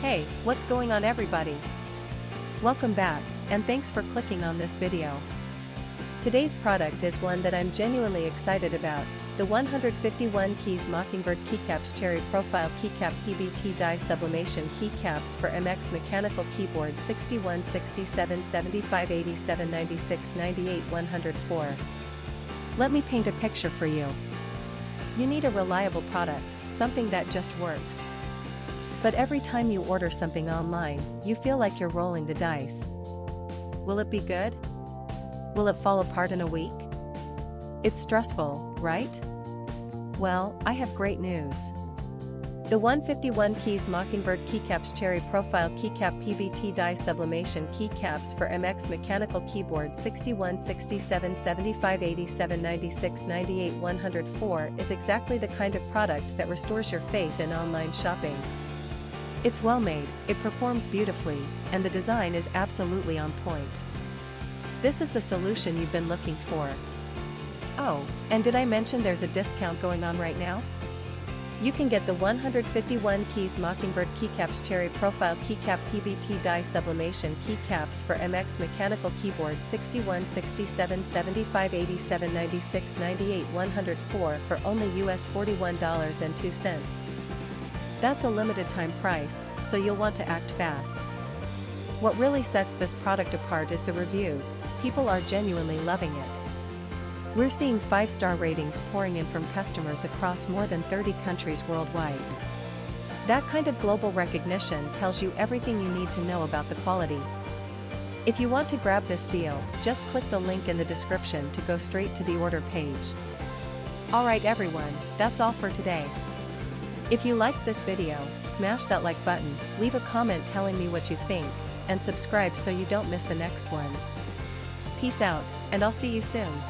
Hey, what's going on everybody? Welcome back, and thanks for clicking on this video. Today's product is one that I'm genuinely excited about, the 151 keys Mockingbird Keycaps Cherry Profile Keycap PBT Die Sublimation Keycaps for MX Mechanical Keyboard 61 67 75 87 96 98 104. Let me paint a picture for you. You need a reliable product, something that just works. But every time you order something online, you feel like you're rolling the dice. Will it be good? Will it fall apart in a week? It's stressful, right? Well, I have great news. The 151 keys Mockingbird Keycaps Cherry Profile Keycap PBT Die Sublimation Keycaps for MX Mechanical Keyboard 61 67 75 87 96 98 104 is exactly the kind of product that restores your faith in online shopping. It's well made, it performs beautifully, and the design is absolutely on point. This is the solution you've been looking for. Oh, and did I mention there's a discount going on right now? You can get the 151 keys Mockingbird Keycaps Cherry Profile Keycap PBT Die Sublimation Keycaps for MX Mechanical Keyboard 61 67 75 87 96 98 104 for only US $41.02. That's a limited time price, so you'll want to act fast. What really sets this product apart is the reviews. People are genuinely loving it. We're seeing 5-star ratings pouring in from customers across more than 30 countries worldwide. That kind of global recognition tells you everything you need to know about the quality. If you want to grab this deal, just click the link in the description to go straight to the order page. Alright everyone, that's all for today. If you liked this video, smash that like button, leave a comment telling me what you think, and subscribe so you don't miss the next one. Peace out, and I'll see you soon.